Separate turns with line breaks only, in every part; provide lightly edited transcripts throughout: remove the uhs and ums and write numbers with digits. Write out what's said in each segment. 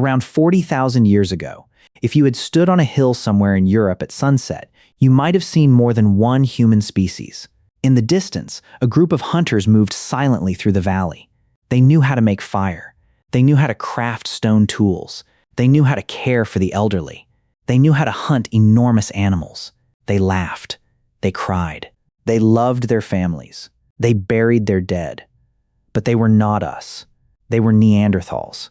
Around 40,000 years ago, if you had stood on a hill somewhere in Europe at sunset, you might have seen more than one human species. In the distance, a group of hunters moved silently through the valley. They knew how to make fire. They knew how to craft stone tools. They knew how to care for the elderly. They knew how to hunt enormous animals. They laughed. They cried. They loved their families. They buried their dead. But they were not us. They were Neanderthals.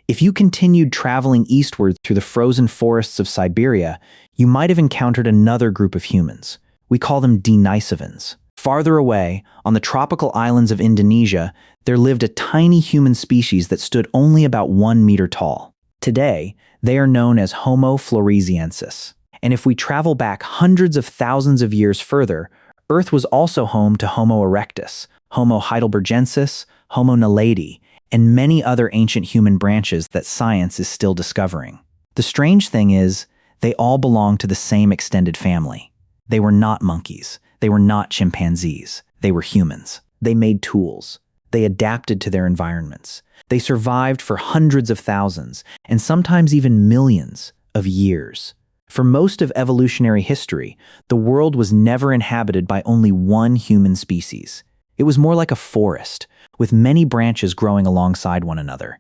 If you continued traveling eastward through the frozen forests of Siberia, you might have encountered another group of humans. We call them Denisovans. Farther away, on the tropical islands of Indonesia, there lived a tiny human species that stood only about 1 meter tall. Today, they are known as Homo floresiensis. And if we travel back hundreds of thousands of years further, Earth was also home to Homo erectus, Homo heidelbergensis, Homo naledi, and many other ancient human branches that science is still discovering. The strange thing is, they all belong to the same extended family. They were not monkeys. They were not chimpanzees. They were humans. They made tools. They adapted to their environments. They survived for hundreds of thousands, and sometimes even millions, of years. For most of evolutionary history, the world was never inhabited by only one human species. It was more like a forest, with many branches growing alongside one another.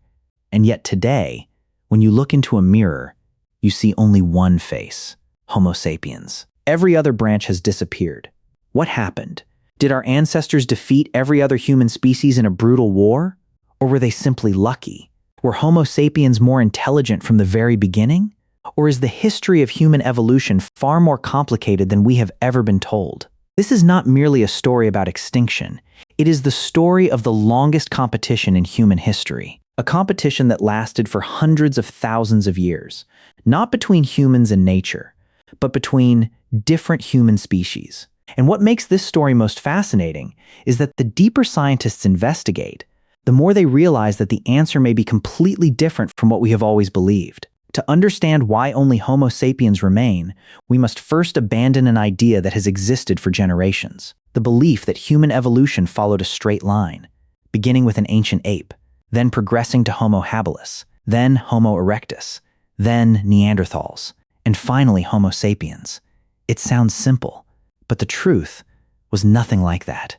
And yet today, when you look into a mirror, you see only one face, Homo sapiens. Every other branch has disappeared. What happened? Did our ancestors defeat every other human species in a brutal war? Or were they simply lucky? Were Homo sapiens more intelligent from the very beginning? Or is the history of human evolution far more complicated than we have ever been told? This is not merely a story about extinction. It is the story of the longest competition in human history, a competition that lasted for hundreds of thousands of years, not between humans and nature, but between different human species. And what makes this story most fascinating is that the deeper scientists investigate, the more they realize that the answer may be completely different from what we have always believed. To understand why only Homo sapiens remain, we must first abandon an idea that has existed for generations. The belief that human evolution followed a straight line, beginning with an ancient ape, then progressing to Homo habilis, then Homo erectus, then Neanderthals, and finally Homo sapiens. It sounds simple, but the truth was nothing like that.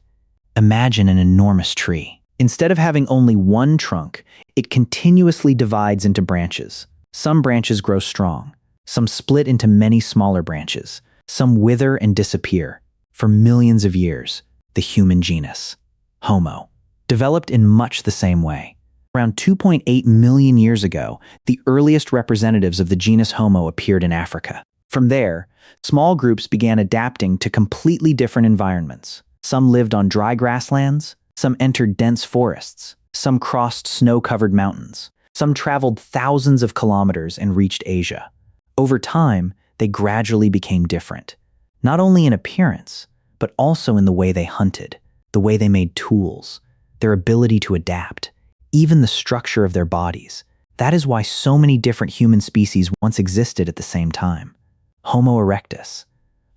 Imagine an enormous tree. Instead of having only one trunk, it continuously divides into branches. Some branches grow strong. Some split into many smaller branches. Some wither and disappear. For millions of years, the human genus, Homo, developed in much the same way. Around 2.8 million years ago, the earliest representatives of the genus Homo appeared in Africa. From there, small groups began adapting to completely different environments. Some lived on dry grasslands, some entered dense forests, some crossed snow-covered mountains. Some traveled thousands of kilometers and reached Asia. Over time, they gradually became different, not only in appearance, but also in the way they hunted, the way they made tools, their ability to adapt, even the structure of their bodies. That is why so many different human species once existed at the same time. Homo erectus,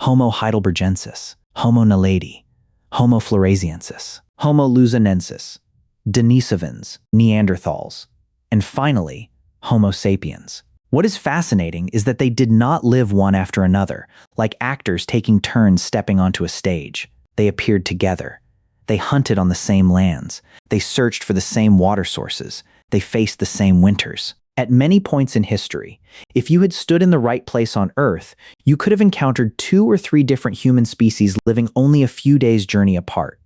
Homo heidelbergensis, Homo naledi, Homo floresiensis, Homo luzonensis, Denisovans, Neanderthals, and finally, Homo sapiens. What is fascinating is that they did not live one after another, like actors taking turns stepping onto a stage. They appeared together. They hunted on the same lands. They searched for the same water sources. They faced the same winters. At many points in history, if you had stood in the right place on Earth, you could have encountered 2 or 3 different human species living only a few days' journey apart.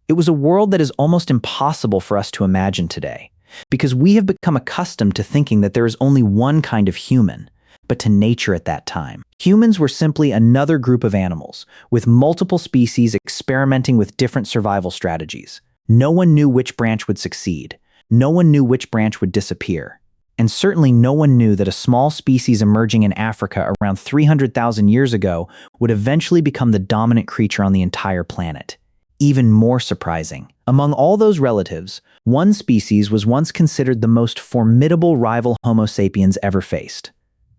It was a world that is almost impossible for us to imagine today, because we have become accustomed to thinking that there is only one kind of human, but to nature at that time, humans were simply another group of animals, with multiple species experimenting with different survival strategies. No one knew which branch would succeed. No one knew which branch would disappear. And certainly no one knew that a small species emerging in Africa around 300,000 years ago would eventually become the dominant creature on the entire planet. Even more surprising, among all those relatives, one species was once considered the most formidable rival Homo sapiens ever faced.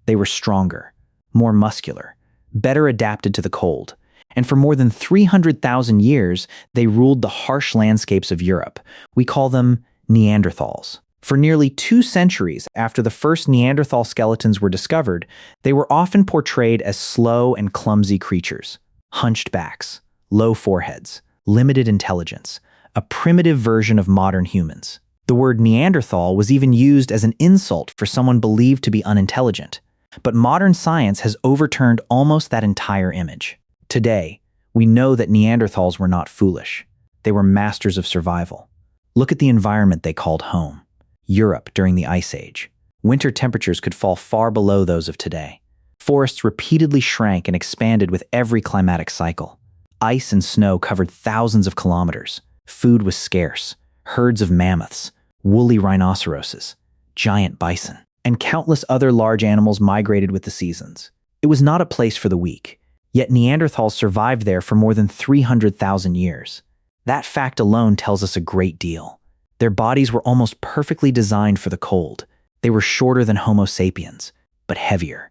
They were stronger, more muscular, better adapted to the cold, and for more than 300,000 years, they ruled the harsh landscapes of Europe. We call them Neanderthals. For nearly 2 centuries after the first Neanderthal skeletons were discovered, they were often portrayed as slow and clumsy creatures. Hunched backs, low foreheads, limited intelligence, a primitive version of modern humans. The word Neanderthal was even used as an insult for someone believed to be unintelligent. But modern science has overturned almost that entire image. Today, we know that Neanderthals were not foolish. They were masters of survival. Look at the environment they called home. Europe during the Ice Age. Winter temperatures could fall far below those of today. Forests repeatedly shrank and expanded with every climatic cycle. Ice and snow covered thousands of kilometers. Food was scarce. Herds of mammoths, woolly rhinoceroses, giant bison, and countless other large animals migrated with the seasons. It was not a place for the weak, yet Neanderthals survived there for more than 300,000 years. That fact alone tells us a great deal. Their bodies were almost perfectly designed for the cold. They were shorter than Homo sapiens, but heavier.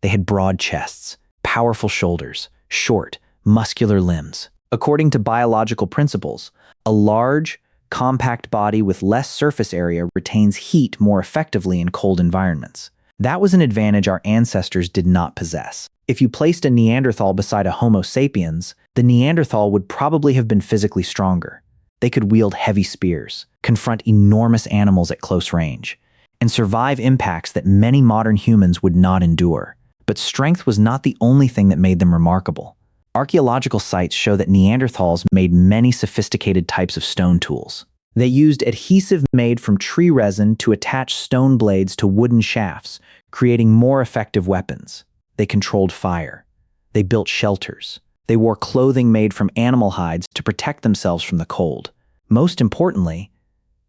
They had broad chests, powerful shoulders, short, muscular limbs. According to biological principles, a large, compact body with less surface area retains heat more effectively in cold environments. That was an advantage our ancestors did not possess. If you placed a Neanderthal beside a Homo sapiens, the Neanderthal would probably have been physically stronger. They could wield heavy spears, confront enormous animals at close range, and survive impacts that many modern humans would not endure. But strength was not the only thing that made them remarkable. Archaeological sites show that Neanderthals made many sophisticated types of stone tools. They used adhesive made from tree resin to attach stone blades to wooden shafts, creating more effective weapons. They controlled fire. They built shelters. They wore clothing made from animal hides to protect themselves from the cold. Most importantly,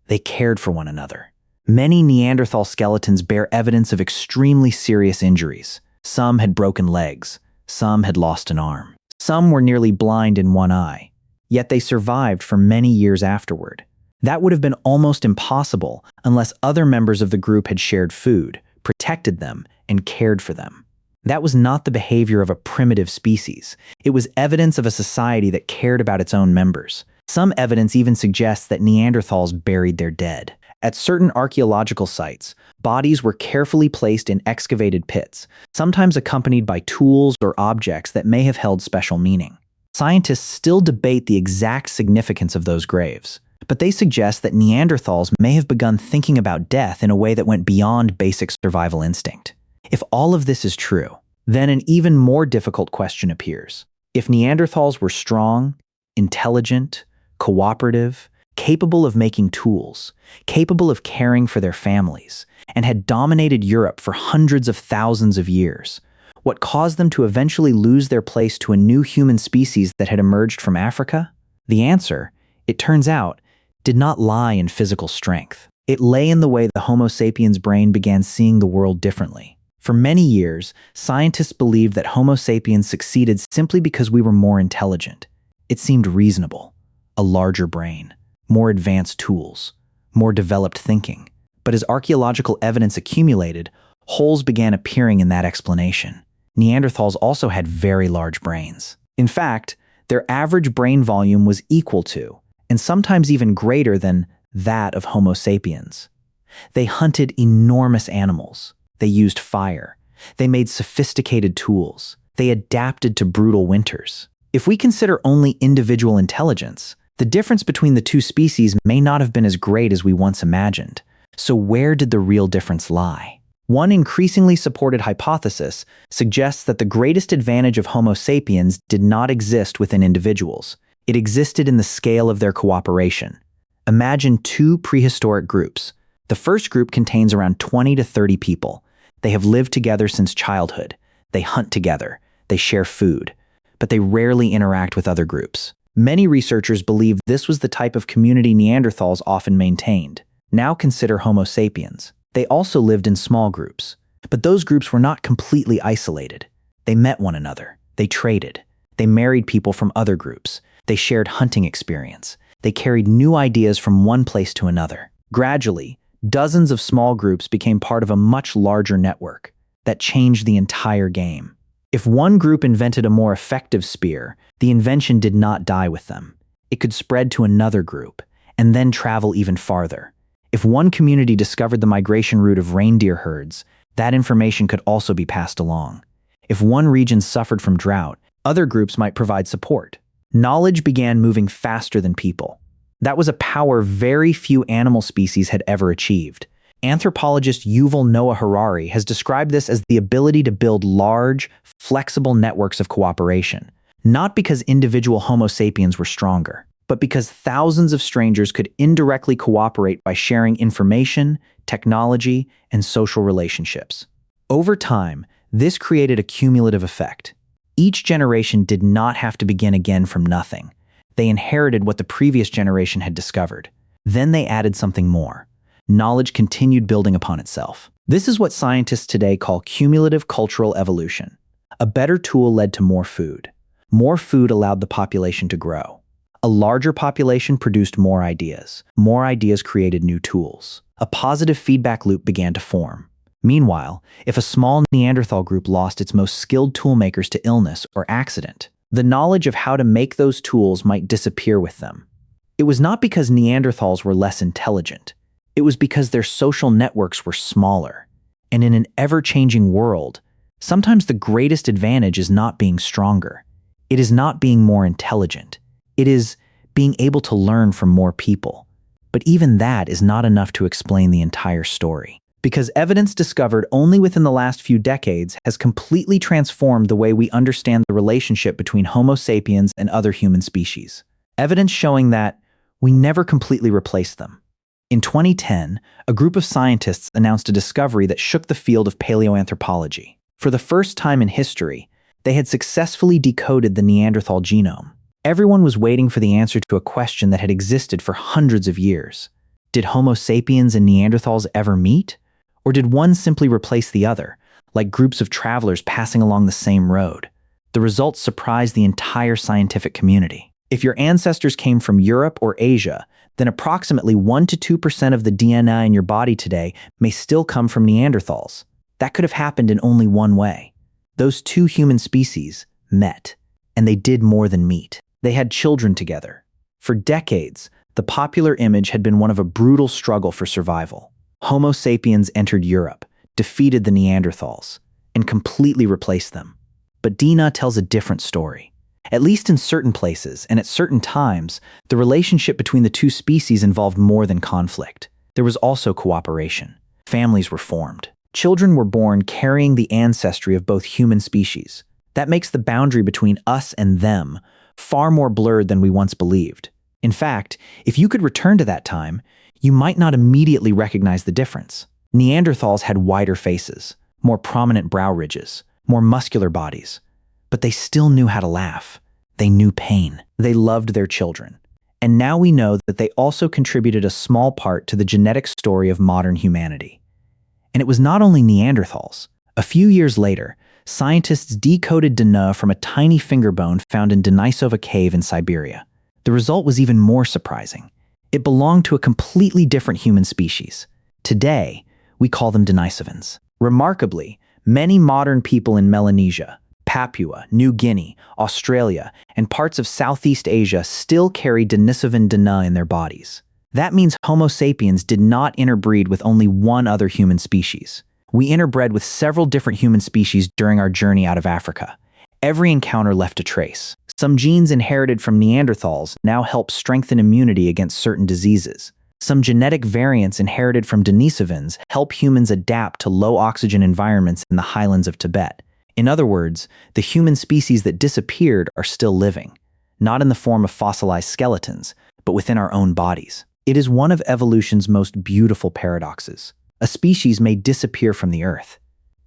they cared for one another. Many Neanderthal skeletons bear evidence of extremely serious injuries. Some had broken legs. Some had lost an arm. Some were nearly blind in one eye. Yet they survived for many years afterward. That would have been almost impossible unless other members of the group had shared food, protected them, and cared for them. That was not the behavior of a primitive species. It was evidence of a society that cared about its own members. Some evidence even suggests that Neanderthals buried their dead. At certain archaeological sites, bodies were carefully placed in excavated pits, sometimes accompanied by tools or objects that may have held special meaning. Scientists still debate the exact significance of those graves, but they suggest that Neanderthals may have begun thinking about death in a way that went beyond basic survival instinct. If all of this is true, then an even more difficult question appears. If Neanderthals were strong, intelligent, cooperative, capable of making tools, capable of caring for their families, and had dominated Europe for hundreds of thousands of years, what caused them to eventually lose their place to a new human species that had emerged from Africa? The answer, it turns out, did not lie in physical strength. It lay in the way the Homo sapiens brain began seeing the world differently. For many years, scientists believed that Homo sapiens succeeded simply because we were more intelligent. It seemed reasonable. A larger brain, more advanced tools, more developed thinking. But as archaeological evidence accumulated, holes began appearing in that explanation. Neanderthals also had very large brains. In fact, their average brain volume was equal to, and sometimes even greater than, that of Homo sapiens. They hunted enormous animals. They used fire. They made sophisticated tools. They adapted to brutal winters. If we consider only individual intelligence, the difference between the two species may not have been as great as we once imagined. So where did the real difference lie? One increasingly supported hypothesis suggests that the greatest advantage of Homo sapiens did not exist within individuals. It existed in the scale of their cooperation. Imagine two prehistoric groups. The first group contains around 20 to 30 people. They have lived together since childhood. They hunt together. They share food. But they rarely interact with other groups. Many researchers believe this was the type of community Neanderthals often maintained. Now consider Homo sapiens. They also lived in small groups. But those groups were not completely isolated. They met one another. They traded. They married people from other groups. They shared hunting experience. They carried new ideas from one place to another. Gradually, dozens of small groups became part of a much larger network that changed the entire game. If one group invented a more effective spear, the invention did not die with them. It could spread to another group and then travel even farther. If one community discovered the migration route of reindeer herds, that information could also be passed along. If one region suffered from drought, other groups might provide support. Knowledge began moving faster than people. That was a power very few animal species had ever achieved. Anthropologist Yuval Noah Harari has described this as the ability to build large, flexible networks of cooperation, not because individual Homo sapiens were stronger, but because thousands of strangers could indirectly cooperate by sharing information, technology, and social relationships. Over time, this created a cumulative effect. Each generation did not have to begin again from nothing. They inherited what the previous generation had discovered. Then they added something more. Knowledge continued building upon itself. This is what scientists today call cumulative cultural evolution. A better tool led to more food. More food allowed the population to grow. A larger population produced more ideas. More ideas created new tools. A positive feedback loop began to form. Meanwhile, if a small Neanderthal group lost its most skilled toolmakers to illness or accident, the knowledge of how to make those tools might disappear with them. It was not because Neanderthals were less intelligent. It was because their social networks were smaller. And in an ever-changing world, sometimes the greatest advantage is not being stronger. It is not being more intelligent. It is being able to learn from more people. But even that is not enough to explain the entire story. Because evidence discovered only within the last few decades has completely transformed the way we understand the relationship between Homo sapiens and other human species. Evidence showing that we never completely replaced them. In 2010, a group of scientists announced a discovery that shook the field of paleoanthropology. For the first time in history, they had successfully decoded the Neanderthal genome. Everyone was waiting for the answer to a question that had existed for hundreds of years. Did Homo sapiens and Neanderthals ever meet? Or did one simply replace the other, like groups of travelers passing along the same road? The results surprised the entire scientific community. If your ancestors came from Europe or Asia, then approximately 1 to 2% of the DNA in your body today may still come from Neanderthals. That could have happened in only one way. Those two human species met, and they did more than meet. They had children together. For decades, the popular image had been one of a brutal struggle for survival. Homo sapiens entered Europe, defeated the Neanderthals, and completely replaced them. But Dina tells a different story. At least in certain places and at certain times, the relationship between the two species involved more than conflict. There was also cooperation. Families were formed. Children were born carrying the ancestry of both human species. That makes the boundary between us and them far more blurred than we once believed. In fact, if you could return to that time, you might not immediately recognize the difference. Neanderthals had wider faces, more prominent brow ridges, more muscular bodies. But they still knew how to laugh. They knew pain. They loved their children. And now we know that they also contributed a small part to the genetic story of modern humanity. And it was not only Neanderthals. A few years later, scientists decoded DNA from a tiny finger bone found in Denisova cave in Siberia. The result was even more surprising. It belonged to a completely different human species. Today, we call them Denisovans. Remarkably, many modern people in Melanesia, Papua, New Guinea, Australia, and parts of Southeast Asia still carry Denisovan DNA in their bodies. That means Homo sapiens did not interbreed with only one other human species. We interbred with several different human species during our journey out of Africa. Every encounter left a trace. Some genes inherited from Neanderthals now help strengthen immunity against certain diseases. Some genetic variants inherited from Denisovans help humans adapt to low-oxygen environments in the highlands of Tibet. In other words, the human species that disappeared are still living, not in the form of fossilized skeletons, but within our own bodies. It is one of evolution's most beautiful paradoxes. A species may disappear from the earth,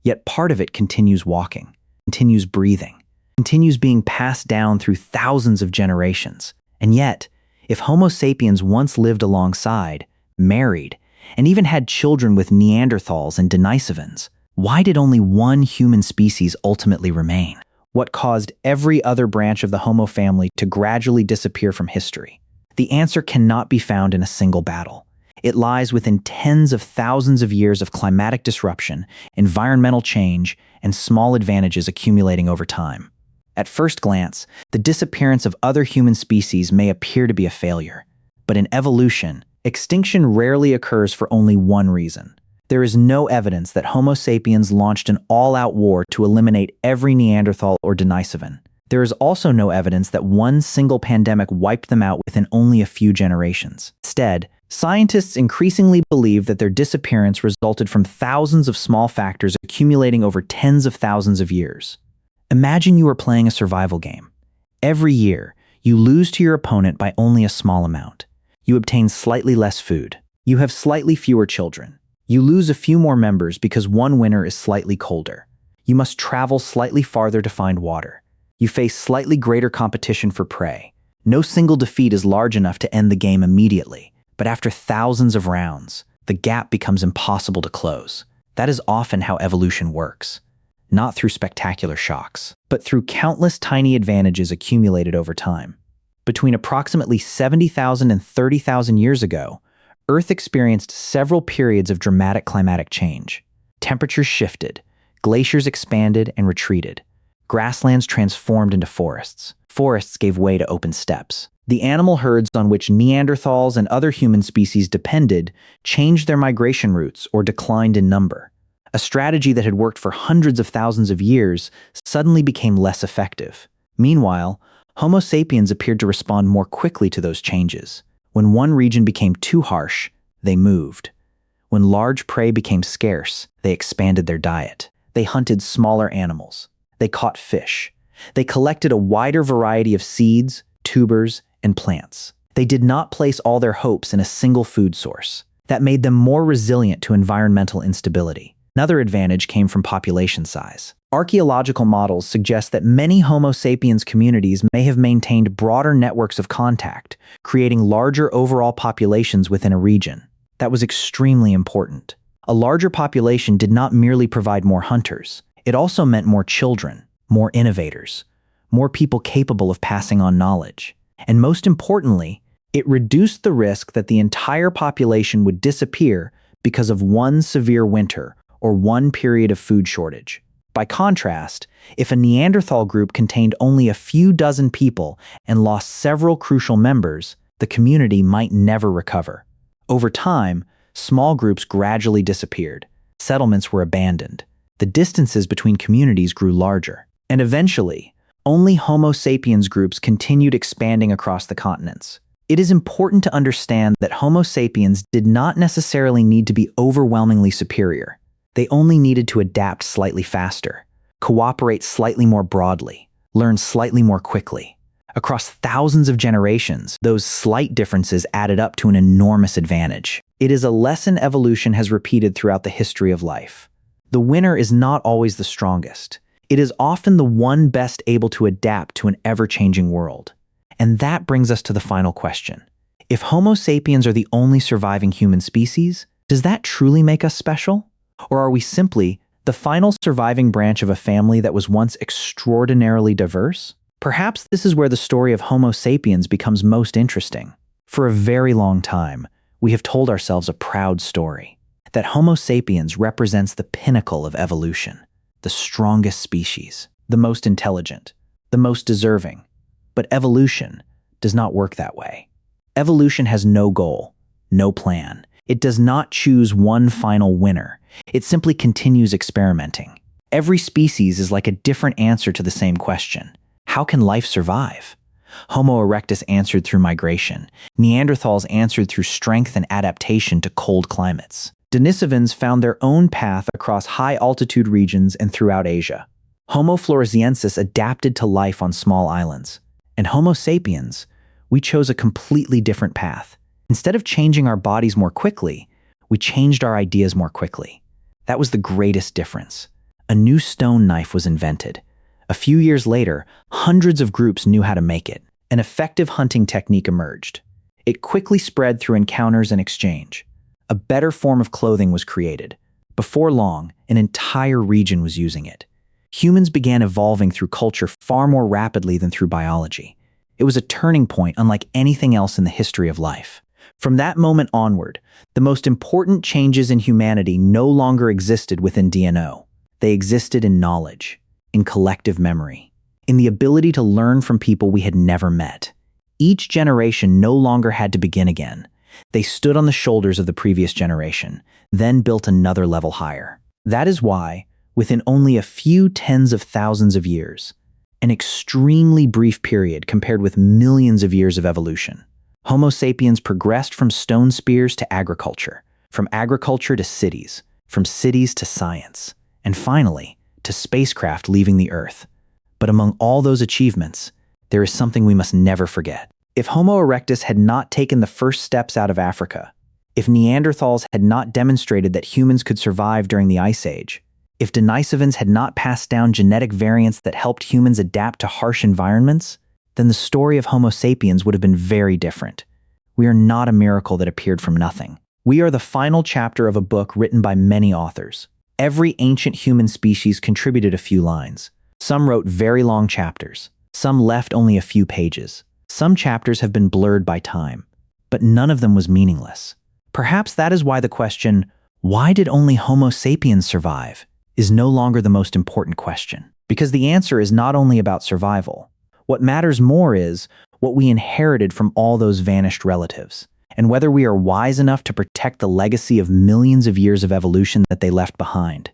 yet part of it continues walking, continues breathing, continues being passed down through thousands of generations. And yet, if Homo sapiens once lived alongside, married, and even had children with Neanderthals and Denisovans, why did only one human species ultimately remain? What caused every other branch of the Homo family to gradually disappear from history? The answer cannot be found in a single battle. It lies within tens of thousands of years of climatic disruption, environmental change, and small advantages accumulating over time. At first glance, the disappearance of other human species may appear to be a failure, but in evolution, Extinction rarely occurs for only one reason. There is no evidence that Homo sapiens launched an all-out war to eliminate every Neanderthal or Denisovan. There is also no evidence that one single pandemic wiped them out within only a few generations. Instead, scientists increasingly believe that their disappearance resulted from thousands of small factors accumulating over tens of thousands of years. Imagine you are playing a survival game. Every year, you lose to your opponent by only a small amount. You obtain slightly less food. You have slightly fewer children. You lose a few more members because one winter is slightly colder. You must travel slightly farther to find water. You face slightly greater competition for prey. No single defeat is large enough to end the game immediately, but after thousands of rounds, the gap becomes impossible to close. That is often how evolution works. Not through spectacular shocks, but through countless tiny advantages accumulated over time. Between approximately 70,000 and 30,000 years ago, Earth experienced several periods of dramatic climatic change. Temperatures shifted, glaciers expanded and retreated. Grasslands transformed into forests. Forests gave way to open steppes. The animal herds on which Neanderthals and other human species depended changed their migration routes or declined in number. A strategy that had worked for hundreds of thousands of years suddenly became less effective. Meanwhile, Homo sapiens appeared to respond more quickly to those changes. When one region became too harsh, they moved. When large prey became scarce, they expanded their diet. They hunted smaller animals. They caught fish. They collected a wider variety of seeds, tubers, and plants. They did not place all their hopes in a single food source. That made them more resilient to environmental instability. Another advantage came from population size. Archaeological models suggest that many Homo sapiens communities may have maintained broader networks of contact, creating larger overall populations within a region. That was extremely important. A larger population did not merely provide more hunters. It also meant more children, more innovators, more people capable of passing on knowledge. And most importantly, it reduced the risk that the entire population would disappear because of one severe winter or one period of food shortage. By contrast, if a Neanderthal group contained only a few dozen people and lost several crucial members, the community might never recover. Over time, small groups gradually disappeared. Settlements were abandoned. The distances between communities grew larger. And eventually, only Homo sapiens groups continued expanding across the continents. It is important to understand that Homo sapiens did not necessarily need to be overwhelmingly superior. They only needed to adapt slightly faster, cooperate slightly more broadly, learn slightly more quickly. Across thousands of generations, those slight differences added up to an enormous advantage. It is a lesson evolution has repeated throughout the history of life. The winner is not always the strongest. It is often the one best able to adapt to an ever-changing world. And that brings us to the final question. If Homo sapiens are the only surviving human species, does that truly make us special? Or are we simply the final surviving branch of a family that was once extraordinarily diverse? Perhaps this is where the story of Homo sapiens becomes most interesting. For a very long time, we have told ourselves a proud story, that Homo sapiens represents the pinnacle of evolution, the strongest species, the most intelligent, the most deserving. But evolution does not work that way. Evolution has no goal, no plan. It does not choose one final winner. It simply continues experimenting. Every species is like a different answer to the same question. How can life survive? Homo erectus answered through migration. Neanderthals answered through strength and adaptation to cold climates. Denisovans found their own path across high-altitude regions and throughout Asia. Homo floresiensis adapted to life on small islands. And Homo sapiens, we chose a completely different path. Instead of changing our bodies more quickly, we changed our ideas more quickly. That was the greatest difference. A new stone knife was invented. A few years later, hundreds of groups knew how to make it. An effective hunting technique emerged. It quickly spread through encounters and exchange. A better form of clothing was created. Before long, an entire region was using it. Humans began evolving through culture far more rapidly than through biology. It was a turning point unlike anything else in the history of life. From that moment onward, the most important changes in humanity no longer existed within DNA. They existed in knowledge, in collective memory, in the ability to learn from people we had never met. Each generation no longer had to begin again. They stood on the shoulders of the previous generation, then built another level higher. That is why, within only a few tens of thousands of years, an extremely brief period compared with millions of years of evolution, Homo sapiens progressed from stone spears to agriculture, from agriculture to cities, from cities to science, and finally, to spacecraft leaving the Earth. But among all those achievements, there is something we must never forget. If Homo erectus had not taken the first steps out of Africa, if Neanderthals had not demonstrated that humans could survive during the Ice Age, if Denisovans had not passed down genetic variants that helped humans adapt to harsh environments, then the story of Homo sapiens would have been very different. We are not a miracle that appeared from nothing. We are the final chapter of a book written by many authors. Every ancient human species contributed a few lines. Some wrote very long chapters. Some left only a few pages. Some chapters have been blurred by time, but none of them was meaningless. Perhaps that is why the question, why did only Homo sapiens survive, is no longer the most important question. Because the answer is not only about survival. What matters more is what we inherited from all those vanished relatives, and whether we are wise enough to protect the legacy of millions of years of evolution that they left behind.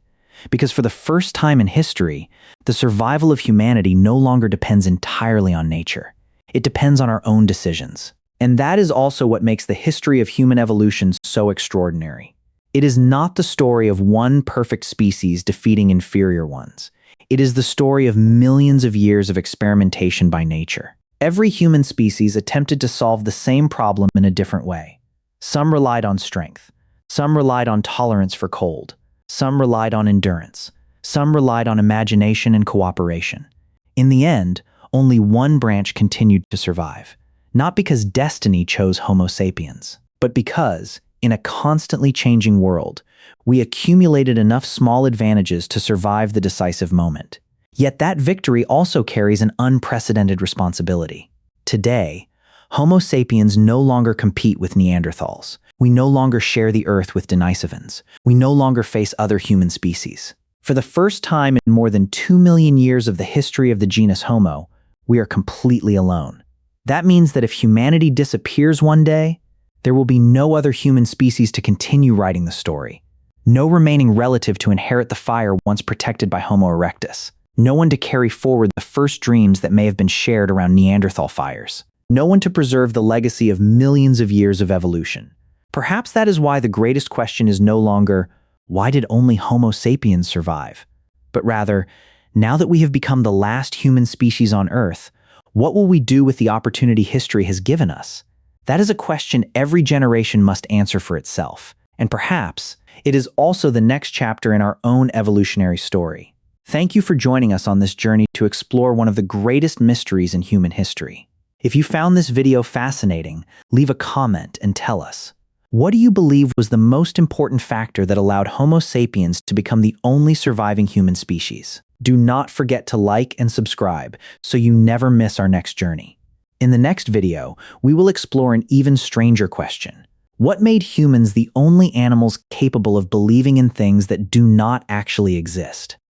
Because for the first time in history, the survival of humanity no longer depends entirely on nature. It depends on our own decisions. And that is also what makes the history of human evolution so extraordinary. It is not the story of one perfect species defeating inferior ones. It is the story of millions of years of experimentation by nature. Every human species attempted to solve the same problem in a different way. Some relied on strength. Some relied on tolerance for cold. Some relied on endurance. Some relied on imagination and cooperation. In the end, only one branch continued to survive. Not because destiny chose Homo sapiens, but because, in a constantly changing world, we accumulated enough small advantages to survive the decisive moment. Yet that victory also carries an unprecedented responsibility. Today, Homo sapiens no longer compete with Neanderthals. We no longer share the Earth with Denisovans. We no longer face other human species. For the first time in more than 2 million years of the history of the genus Homo, we are completely alone. That means that if humanity disappears one day, there will be no other human species to continue writing the story. No remaining relative to inherit the fire once protected by Homo erectus. No one to carry forward the first dreams that may have been shared around Neanderthal fires. No one to preserve the legacy of millions of years of evolution. Perhaps that is why the greatest question is no longer, why did only Homo sapiens survive? But rather, now that we have become the last human species on Earth, what will we do with the opportunity history has given us? That is a question every generation must answer for itself. And perhaps it is also the next chapter in our own evolutionary story. Thank you for joining us on this journey to explore one of the greatest mysteries in human history. If you found this video fascinating, leave a comment and tell us. What do you believe was the most important factor that allowed Homo sapiens to become the only surviving human species? Do not forget to like and subscribe so you never miss our next journey. In the next video, we will explore an even stranger question. What made humans the only animals capable of believing in things that do not actually exist?